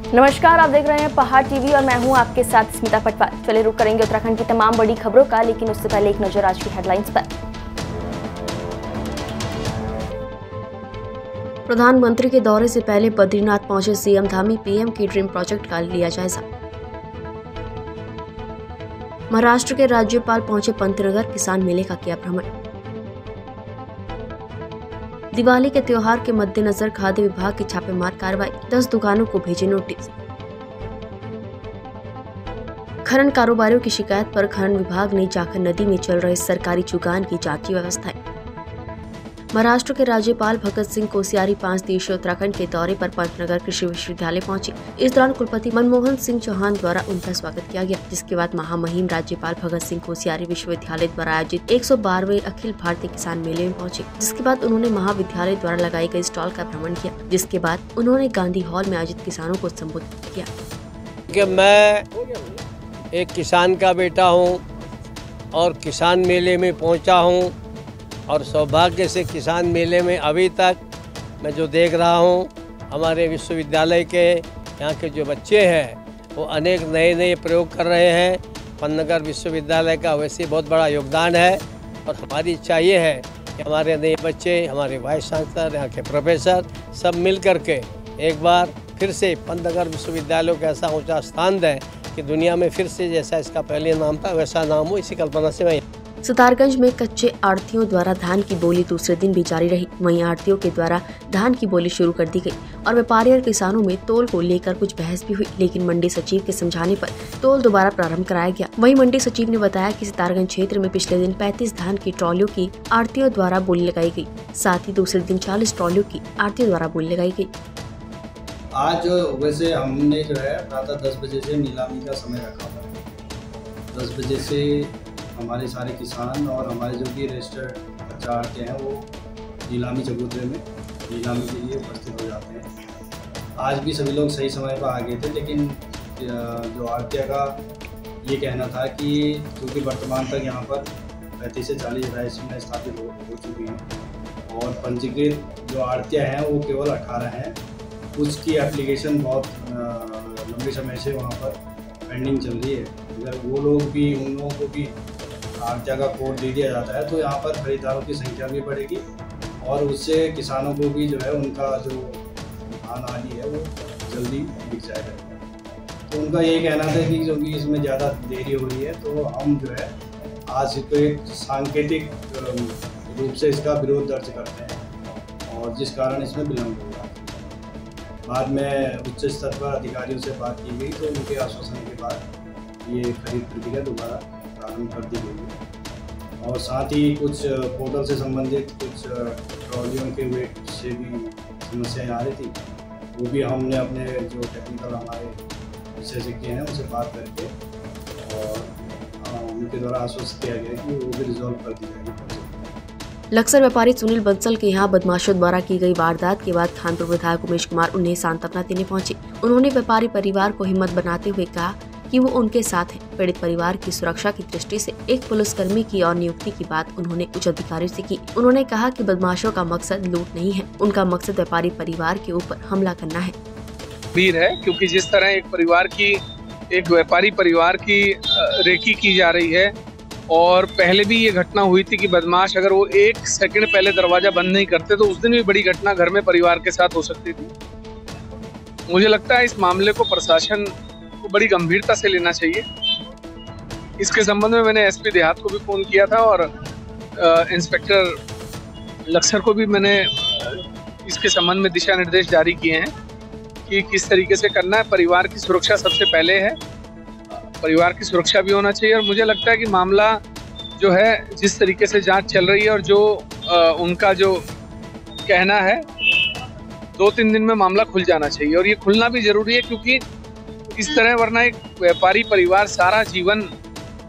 नमस्कार, आप देख रहे हैं पहाड़ टीवी और मैं हूं आपके साथ स्मिता पटवार। चलिए रुक करेंगे उत्तराखंड की तमाम बड़ी खबरों का, लेकिन उससे पहले एक नजर आज की हेडलाइंस पर। प्रधानमंत्री के दौरे से पहले बद्रीनाथ पहुंचे सीएम धामी, पीएम की ड्रीम प्रोजेक्ट का लिया जायजा। महाराष्ट्र के राज्यपाल पहुंचे पंतनगर, किसान मेले का किया भ्रमण। दिवाली के त्योहार के मद्देनजर खाद्य विभाग की छापेमार कार्रवाई, 10 दुकानों को भेजे नोटिस। खनन कारोबारियों की शिकायत पर खनन विभाग ने जाखल नदी में चल रहे सरकारी चुगान की जांच व्यवस्थाएं। महाराष्ट्र के राज्यपाल भगत सिंह कोश्यारी 5 दिवसीय उत्तराखंड के दौरे पर पंतनगर कृषि विश्वविद्यालय पहुंचे। इस दौरान कुलपति मनमोहन सिंह चौहान द्वारा उनका स्वागत किया गया, जिसके बाद महामहिम राज्यपाल भगत सिंह कोश्यारी विश्वविद्यालय द्वारा आयोजित 112वें अखिल भारतीय किसान मेले में पहुंचे, जिसके बाद उन्होंने महाविद्यालय द्वारा लगाई गई स्टॉल का भ्रमण किया, जिसके बाद उन्होंने गांधी हॉल में आयोजित किसानों को संबोधित किया। मैं एक किसान का बेटा हूँ और किसान मेले में पहुँचा हूँ और सौभाग्य से किसान मेले में अभी तक मैं जो देख रहा हूँ, हमारे विश्वविद्यालय के यहाँ के जो बच्चे हैं वो अनेक नए नए प्रयोग कर रहे हैं। पंतनगर विश्वविद्यालय का वैसे बहुत बड़ा योगदान है और हमारी इच्छा ये है कि हमारे नए बच्चे, हमारे वाइस चांसलर, यहाँ के प्रोफेसर सब मिल कर के एक बार फिर से पंतनगर विश्वविद्यालय को ऐसा ऊँचा स्थान दें कि दुनिया में फिर से जैसा इसका पहले नाम था वैसा नाम हो। इसी कल्पना से मैं सितारगंज में कच्चे आढ़तियों द्वारा धान की बोली दूसरे दिन भी जारी रही। वहीं आढ़तियों के द्वारा धान की बोली शुरू कर दी गई और व्यापारी और किसानों में तोल को लेकर कुछ बहस भी हुई, लेकिन मंडी सचिव के समझाने पर तोल दोबारा प्रारंभ कराया गया। वहीं मंडी सचिव ने बताया कि सितारगंज क्षेत्र में पिछले दिन 35 धान की ट्रॉलियों की आढ़तियों द्वारा बोली लगाई गई, साथ ही दूसरे दिन 40 ट्रॉलियों की आढ़तियों द्वारा बोली लगाई गई। आज वैसे हमने जो है प्रातः 10 बजे से नीलामी का समय रखा था। 10 बजे से हमारे सारे किसान और हमारे जो भी रजिस्टर्ड कच्चा आढ़ते हैं वो नीलामी चबूतरे में नीलामी के लिए उपस्थित हो जाते हैं। आज भी सभी लोग सही समय पर आ गए थे, लेकिन जो आढ़तिया का ये कहना था कि क्योंकि वर्तमान तक यहाँ पर 35 से 40 राइस स्थापित हो चुकी हैं और पंजीकृत जो आढ़तिया हैं वो केवल 18 हैं। उसकी एप्लीकेशन बहुत लंबे समय से वहाँ पर पेंडिंग चल रही है। अगर वो लोग भी, उन लोगों को भी आढ़तिया का कोड दे दिया जाता है तो यहाँ पर खरीदारों की संख्या भी बढ़ेगी और उससे किसानों को भी जो है उनका जो धान आदि है वो जल्दी बिक जाएगा। तो उनका ये कहना था कि क्योंकि इसमें ज़्यादा देरी हो रही है तो हम जो है आज तो एक सांकेतिक रूप से इसका विरोध दर्ज करते हैं और जिस कारण इसमें विलम्ब हुआ। बाद में उच्च स्तर पर अधिकारियों से बात की गई तो उनके आश्वासन के बाद ये खरीद प्रक्रिया दोबारा प्रारंभ कर दी गई है और साथ ही कुछ पोर्टल से संबंधित कुछ ट्रॉलियों के वेट से भी समस्याएं आ रही थी। वो भी हमने अपने जो टेक्निकल हमारे विशेषज्ञ हैं उनसे बात करके और उनके द्वारा आश्वस्त किया गया कि वो भी रिजॉल्व कर दी जाएगी। लक्सर व्यापारी सुनील बंसल के यहाँ बदमाशों द्वारा की गई वारदात के बाद खानपुर विधायक उमेश कुमार उन्हें सांत्वना देने पहुंचे। उन्होंने व्यापारी परिवार को हिम्मत बनाते हुए कहा कि वो उनके साथ हैं। पीड़ित परिवार की सुरक्षा की दृष्टि से एक पुलिसकर्मी की और नियुक्ति की बात उन्होंने उच्च अधिकारियों से की। उन्होंने कहा कि बदमाशों का मकसद लूट नहीं है, उनका मकसद व्यापारी परिवार के ऊपर हमला करना है। गंभीर है क्योंकि जिस तरह एक व्यापारी परिवार की रेकी की जा रही है और पहले भी ये घटना हुई थी कि बदमाश अगर वो 1 सेकंड पहले दरवाजा बंद नहीं करते तो उस दिन भी बड़ी घटना घर में परिवार के साथ हो सकती थी। मुझे लगता है इस मामले को प्रशासन को बड़ी गंभीरता से लेना चाहिए। इसके संबंध में मैंने एसपी देहात को भी फ़ोन किया था और इंस्पेक्टर लक्सर को भी मैंने इसके संबंध में दिशा निर्देश जारी किए हैं कि किस तरीके से करना है। परिवार की सुरक्षा सबसे पहले है, परिवार की सुरक्षा भी होना चाहिए और मुझे लगता है कि मामला जो है जिस तरीके से जांच चल रही है और जो उनका जो कहना है 2-3 दिन में मामला खुल जाना चाहिए और ये खुलना भी ज़रूरी है क्योंकि इस तरह वरना एक व्यापारी परिवार सारा जीवन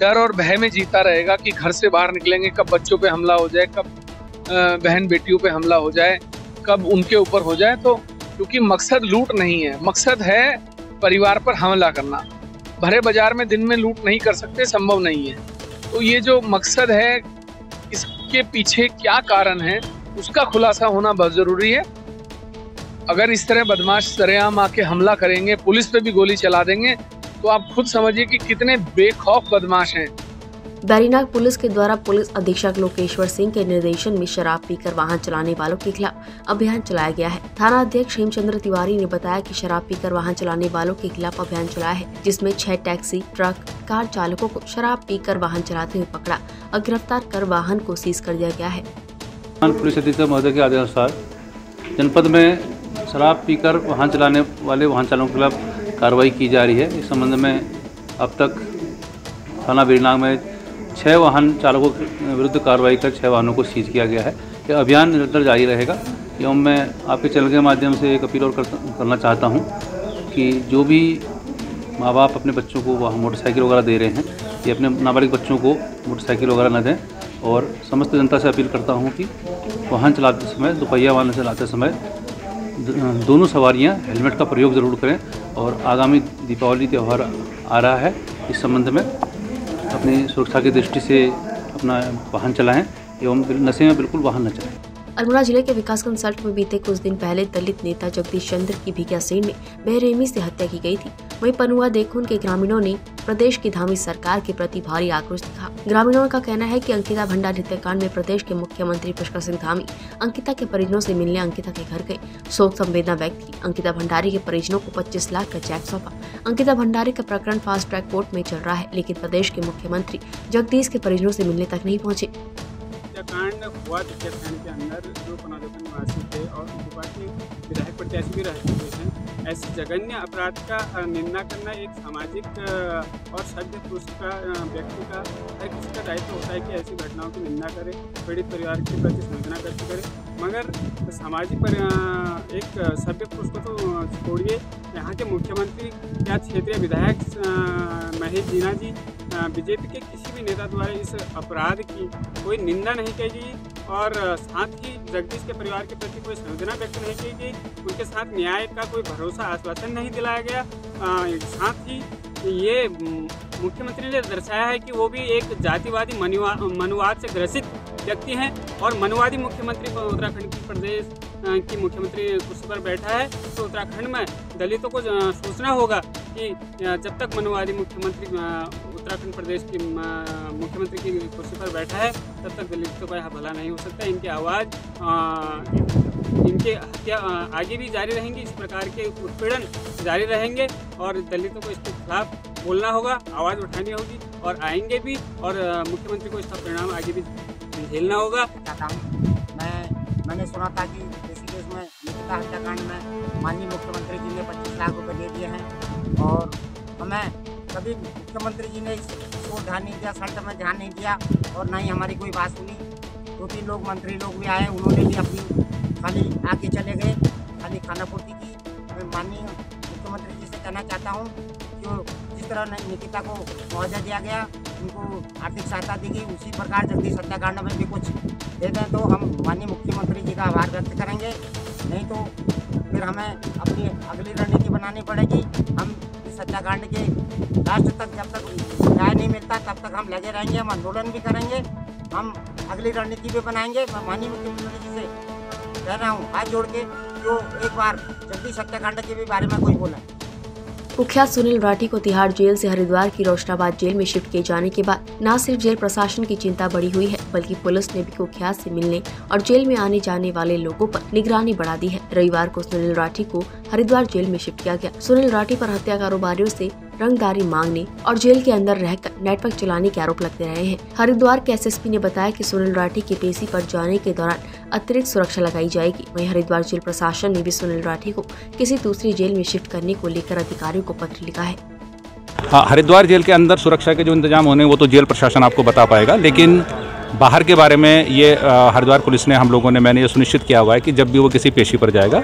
डर और भय में जीता रहेगा कि घर से बाहर निकलेंगे कब बच्चों पे हमला हो जाए, कब बहन बेटियों पे हमला हो जाए, कब उनके ऊपर हो जाए। तो क्योंकि मकसद लूट नहीं है, मकसद है परिवार पर हमला करना। भरे बाजार में दिन में लूट नहीं कर सकते, संभव नहीं है। तो ये जो मकसद है इसके पीछे क्या कारण है उसका खुलासा होना बहुत ज़रूरी है अगर इस तरह बदमाश सरेआम आके हमला करेंगे, पुलिस पे भी गोली चला देंगे, तो आप खुद समझिए कि कितने बेखौफ बदमाश हैं। बैरीनाग पुलिस के द्वारा पुलिस अधीक्षक लोकेश्वर सिंह के निर्देशन में शराब पीकर वाहन चलाने वालों के खिलाफ अभियान चलाया गया है। थाना अध्यक्ष हेमचंद्र तिवारी ने बताया कि शराब पीकर वाहन चलाने वालों के खिलाफ अभियान चलाया है, जिसमें 6 टैक्सी, ट्रक, कार चालकों को शराब पीकर वाहन चलाते हुए पकड़ा और गिरफ्तार कर वाहन को सीज कर दिया गया है। पुलिस अधीक्षक महोदय के आदेशानुसार जनपद में शराब पीकर वाहन चलाने वाले वाहन चालकों के खिलाफ कार्रवाई की जा रही है। इस संबंध में अब तक थाना बैरीनाग में 6 वाहन चालकों के विरुद्ध कार्रवाई कर 6 वाहनों को सीज किया गया है। यह अभियान निरंतर जारी रहेगा। एवं मैं आपके चैनल के माध्यम से एक अपील और करना चाहता हूं कि जो भी माँ बाप अपने बच्चों को वहाँ मोटरसाइकिल वगैरह दे रहे हैं, ये अपने नाबालिग बच्चों को मोटरसाइकिल वगैरह न दें। और समस्त जनता से अपील करता हूँ कि वाहन चलाते समय, दोपहिया वाहन चलाते समय दोनों सवारियाँ हेलमेट का प्रयोग ज़रूर करें। और आगामी दीपावली त्यौहार आ रहा है, इस संबंध में अपनी सुरक्षा की दृष्टि से अपना वाहन चलाएं एवं नशे में बिल्कुल वाहन न चलाएं। अल्मोड़ा जिले के विकासखंड सल्ट में बीते कुछ दिन पहले दलित नेता जगदीश चंद्र की भिकिया सेन में बेरहमी से हत्या की गई थी। वहीं पनुआ देखुन के ग्रामीणों ने प्रदेश की धामी सरकार के प्रति भारी आक्रोश दिखा। ग्रामीणों का कहना है कि अंकिता भंडारी हत्याकांड में प्रदेश के मुख्यमंत्री पुष्कर सिंह धामी अंकिता के परिजनों से मिलने अंकिता के घर गए, शोक संवेदना व्यक्त की। अंकिता भंडारी के परिजनों को 25 लाख का चेक सौंपा। अंकिता भंडारी का प्रकरण फास्ट ट्रैक कोर्ट में चल रहा है, लेकिन प्रदेश के मुख्यमंत्री जगदीश के परिजनों से मिलने तक नहीं पहुँचे। हत्याकांड हुआ हत्याकांड के अंदर जो पनादोपन निवासी थे और उनके पास विधायक प्रत्याशी भी रह चुके हैं, ऐसे जघन्य अपराध का निंदा करना एक सामाजिक और सभ्य पुरुष का व्यक्ति का हर किसी का दायित्व होता है कि ऐसी घटनाओं की निंदा करे, पीड़ित परिवार के प्रति संवेदना व्यक्त करे। मगर सामाजिक एक सभ्य पुरुष को तो छोड़िए, यहाँ के मुख्यमंत्री या क्षेत्रीय विधायक महेश जीना जी बीजेपी के किसी भी नेता द्वारा इस अपराध की कोई निंदा नहीं की गई और साथ ही जगदीश के परिवार के प्रति कोई संवेदना व्यक्त नहीं की गई। उनके साथ न्याय का कोई भरोसा आश्वासन नहीं दिलाया गया। साथ ही ये मुख्यमंत्री ने दर्शाया है कि वो भी एक जातिवादी मनुवाद से ग्रसित व्यक्ति हैं और मनुवादी मुख्यमंत्री उत्तराखंड की प्रदेश की मुख्यमंत्री कुर्सी पर बैठा है, तो उत्तराखंड में दलितों को सोचना होगा कि जब तक मनुवादी मुख्यमंत्री उत्तराखंड प्रदेश की मुख्यमंत्री की कुर्सी पर बैठा है, तब तक दलितों का भला नहीं हो सकता। इनकी आवाज़, इनके हत्या आगे भी जारी रहेंगी, इस प्रकार के उत्पीड़न जारी रहेंगे और दलितों को इसके खिलाफ बोलना होगा, आवाज़ उठानी होगी और आएंगे भी और मुख्यमंत्री को इसका परिणाम आगे भी झेलना होगा। मैंने सुना था कि इसी केस में निकिता हत्याकांड में माननीय मुख्यमंत्री जी ने 25 लाख रुपए दे दिए हैं और हमें कभी मुख्यमंत्री जी ने इसको ध्यान नहीं दिया, सल्ट में ध्यान नहीं दिया और ना ही हमारी कोई बात सुनी। 2-3 लोग मंत्री लोग भी आए, उन्होंने भी अपनी खाली आके चले गए, खाली खाना पूर्ति की। मैं माननीय मुख्यमंत्री जी से कहना चाहता हूँ कि जिस तरह निकिता को मुआवजा दिया गया, उनको आर्थिक सहायता दी गई, उसी प्रकार जगदीश हत्याकांड में भी कुछ दे दें तो हम माननीय मुख्यमंत्री जी का आभार व्यक्त करेंगे। नहीं तो फिर हमें अपनी अगली रणनीति बनानी पड़ेगी। हम इस हत्याकांड के लास्ट तक जब तक न्याय नहीं मिलता तब तक हम लगे रहेंगे, हम आंदोलन भी करेंगे, हम अगली रणनीति भी बनाएंगे। मैं माननीय मुख्यमंत्री जी से कह रहा हूँ हाथ जोड़ के, जो एक बार जगदीश हत्याकांड के भी बारे में कोई बोला। कुख्यात सुनील राठी को तिहाड़ जेल से हरिद्वार की रोशनाबाद जेल में शिफ्ट किए जाने के बाद न सिर्फ जेल प्रशासन की चिंता बढ़ी हुई है, बल्कि पुलिस ने भी कुख्यात से मिलने और जेल में आने जाने वाले लोगों पर निगरानी बढ़ा दी है। रविवार को सुनील राठी को हरिद्वार जेल में शिफ्ट किया गया। सुनील राठी पर हत्या कारोबारियों से रंगदारी मांगने और जेल के अंदर रहकर नेटवर्क चलाने के आरोप लगते रहे हैं। हरिद्वार के एसएसपी ने बताया कि सुनील राठी के पेशी पर जाने के दौरान अतिरिक्त सुरक्षा लगाई जाएगी। वहीं हरिद्वार जेल प्रशासन ने भी सुनील राठी को किसी दूसरी जेल में शिफ्ट करने को लेकर अधिकारियों को पत्र लिखा है। हरिद्वार जेल के अंदर सुरक्षा के जो इंतजाम होने वो तो जेल प्रशासन आपको बता पाएगा, लेकिन बाहर के बारे में ये हरिद्वार पुलिस ने मैंने ये सुनिश्चित किया हुआ है कि जब भी वो किसी पेशी पर जाएगा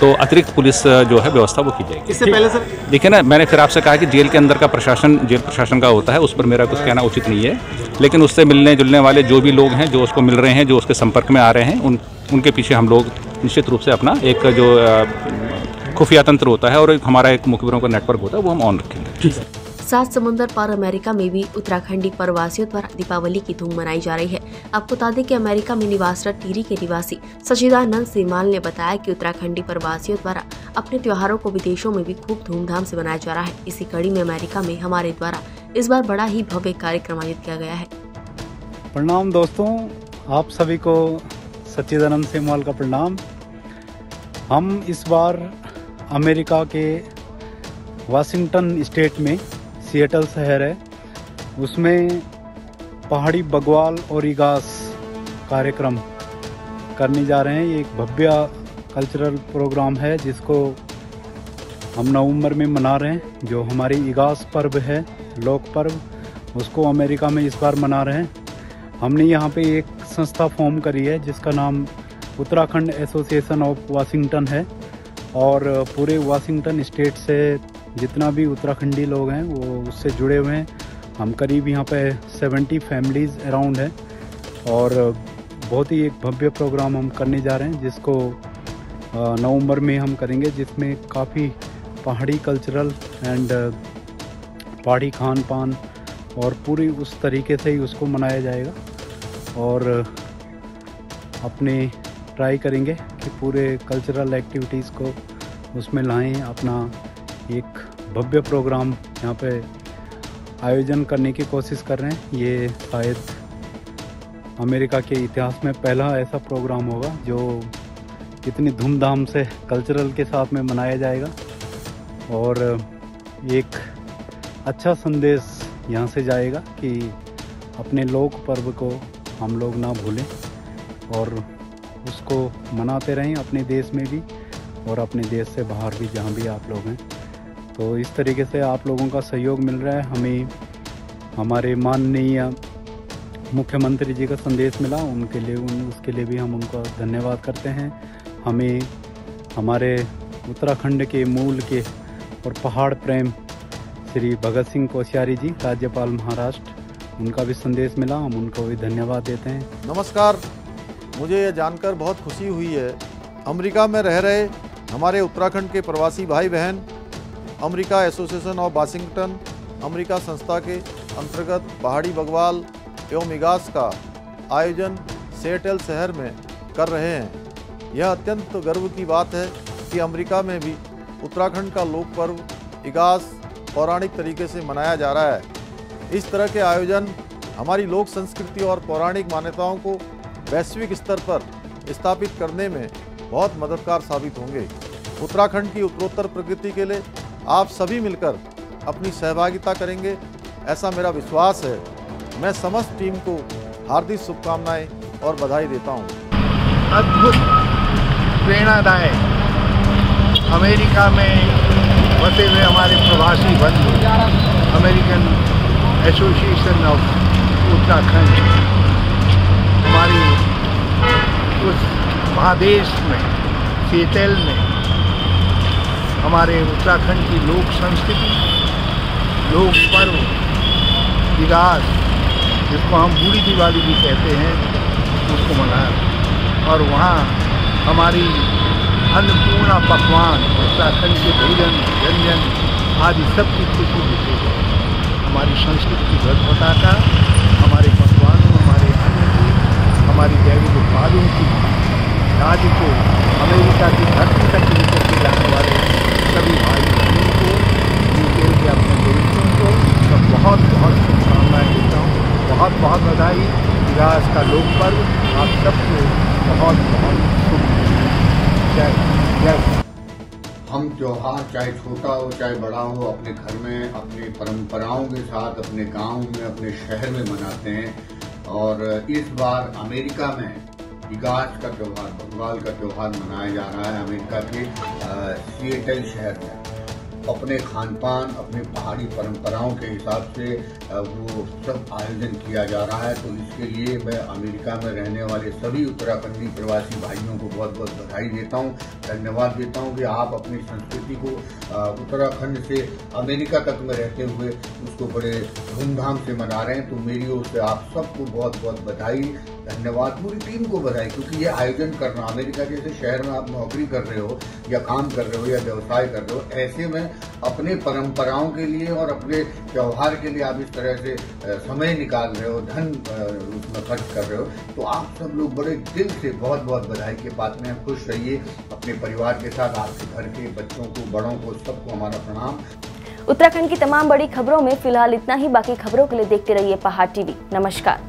तो अतिरिक्त पुलिस जो है व्यवस्था वो की जाएगी। इससे पहले सर देखिए ना, मैंने फिर आपसे कहा कि जेल के अंदर का प्रशासन जेल प्रशासन का होता है, उस पर मेरा कुछ कहना उचित नहीं है, लेकिन उससे मिलने जुलने वाले जो भी लोग हैं, जो उसको मिल रहे हैं, जो उसके संपर्क में आ रहे हैं, उनके पीछे हम लोग निश्चित रूप से अपना एक जो खुफिया तंत्र होता है और हमारा एक मुखबिरों का नेटवर्क होता है वो हम ऑन रखेंगे। सात समुंदर पार अमेरिका में भी उत्तराखंडी प्रवासियों द्वारा दीपावली की धूम मनाई जा रही है। आपको बता दें कि अमेरिका में निवासरत टिहरी के निवासी सच्चिदानंद सीमाल ने बताया कि उत्तराखंडी प्रवासियों द्वारा अपने त्योहारों को विदेशों में भी खूब धूमधाम से मनाया जा रहा है। इसी कड़ी में अमेरिका में हमारे द्वारा इस बार बड़ा ही भव्य कार्यक्रम आयोजित किया गया है। प्रणाम दोस्तों, आप सभी को सच्चिदानंद सीमाल का प्रणाम। हम इस बार अमेरिका के वाशिंगटन स्टेट में सिएटल शहर है, उसमें पहाड़ी बग्वाल और इगास कार्यक्रम करने जा रहे हैं। ये एक भव्य कल्चरल प्रोग्राम है जिसको हम नवंबर में मना रहे हैं। जो हमारी इगास पर्व है, लोक पर्व, उसको अमेरिका में इस बार मना रहे हैं। हमने यहाँ पे एक संस्था फॉर्म करी है जिसका नाम उत्तराखंड एसोसिएशन ऑफ वाशिंगटन है, और पूरे वाशिंगटन स्टेट से जितना भी उत्तराखंडी लोग हैं वो उससे जुड़े हुए हैं। हम करीब यहाँ पे 70 फैमिलीज़ अराउंड है, और बहुत ही एक भव्य प्रोग्राम हम करने जा रहे हैं जिसको नवंबर में हम करेंगे, जिसमें काफ़ी पहाड़ी कल्चरल एंड पहाड़ी खान पान और पूरी उस तरीके से ही उसको मनाया जाएगा। और अपने ट्राई करेंगे कि पूरे कल्चरल एक्टिविटीज़ को उसमें लाएं, अपना एक भव्य प्रोग्राम यहाँ पे आयोजन करने की कोशिश कर रहे हैं। ये शायद अमेरिका के इतिहास में पहला ऐसा प्रोग्राम होगा जो इतनी धूमधाम से कल्चरल के साथ में मनाया जाएगा, और एक अच्छा संदेश यहाँ से जाएगा कि अपने लोक पर्व को हम लोग ना भूलें और उसको मनाते रहें अपने देश में भी और अपने देश से बाहर भी, जहाँ भी आप लोग हैं। तो इस तरीके से आप लोगों का सहयोग मिल रहा है हमें। हमारे माननीय मुख्यमंत्री जी का संदेश मिला, उनके लिए उसके लिए भी हम उनको धन्यवाद करते हैं। हमें हमारे उत्तराखंड के मूल के और पहाड़ प्रेम श्री भगत सिंह कोश्यारी जी, राज्यपाल महाराष्ट्र, उनका भी संदेश मिला, हम उनको भी धन्यवाद देते हैं। नमस्कार, मुझे यह जानकर बहुत खुशी हुई है, अमेरिका में रह रहे हमारे उत्तराखंड के प्रवासी भाई बहन America association of Washington America संस्था के अंतर्गत पहाड़ी बग्वाल एवं इगास का आयोजन सिएटल शहर में कर रहे हैं। यह अत्यंत गर्व की बात है कि अमेरिका में भी उत्तराखंड का लोक पर्व इगास पौराणिक तरीके से मनाया जा रहा है। इस तरह के आयोजन हमारी लोक संस्कृति और पौराणिक मान्यताओं को वैश्विक स्तर पर स्थापित करने में बहुत मददगार साबित होंगे। उत्तराखंड की उत्तरोत्तर प्रगति के लिए आप सभी मिलकर अपनी सहभागिता करेंगे, ऐसा मेरा विश्वास है। मैं समस्त टीम को हार्दिक शुभकामनाएं और बधाई देता हूं। अद्भुत प्रेरणादायक अमेरिका में बसे हुए हमारे प्रवासी बंधु अमेरिकन एसोसिएशन ऑफ उत्तराखंड हमारी उस महादेश में सिएटल में हमारे उत्तराखंड की लोक संस्कृति, लोक पर्व इगास, जिसको हम बूढ़ी दिवाली भी कहते हैं, उसको मनाया। और वहाँ हमारी अन्नपूर्णा पकवान, उत्तराखंड के भोजन व्यंजन आदि सब की खुशी देते हैं। हमारी संस्कृति की ध्वज पताका, हमारे पकवानों, हमारे अन्न की, हमारी जैविक उत्पादों की राज्य को अमेरिका की धरती तक लेकर के जाने वाले सभी भाई बहनों को, यूके के अपने दोस्तों को मैं बहुत बहुत शुभकामनाएं देता हूँ। बहुत बहुत बधाई। इगास का लोक पर्व आप सबको बहुत बहुत शुभ। जय जय। हम त्यौहार चाहे छोटा हो चाहे बड़ा हो, अपने घर में अपनी परंपराओं के साथ अपने गांव में अपने शहर में मनाते हैं। और इस बार अमेरिका में इगास का त्यौहार, बग्वाल का त्यौहार मनाया जा रहा है अमेरिका के सिएटल शहर में। अपने खान पान, अपने पहाड़ी परंपराओं के हिसाब से वो सब आयोजन किया जा रहा है। तो इसके लिए मैं अमेरिका में रहने वाले सभी उत्तराखंडी प्रवासी भाइयों को बहुत बहुत बधाई देता हूँ, धन्यवाद देता हूँ कि आप अपनी संस्कृति को उत्तराखंड से अमेरिका तक में रहते हुए उसको बड़े धूमधाम से मना रहे हैं। तो मेरी ओर से आप सबको बहुत बहुत बधाई। धन्यवाद, पूरी टीम को बधाई, क्योंकि ये आयोजन करना, अमेरिका जैसे शहर में आप नौकरी कर रहे हो या काम कर रहे हो या व्यवसाय कर रहे हो, ऐसे में अपने परंपराओं के लिए और अपने त्यौहार के लिए आप इस तरह से समय निकाल रहे हो, धन उसमें खर्च कर रहे हो, तो आप सब लोग बड़े दिल से बहुत बहुत बधाई के पात्र में। खुश रहिए अपने परिवार के साथ, आपके घर के बच्चों को, बड़ों को, सबको हमारा प्रणाम। उत्तराखंड की तमाम बड़ी खबरों में फिलहाल इतना ही। बाकी खबरों के लिए देखते रहिए पहाड़ टीवी। नमस्कार।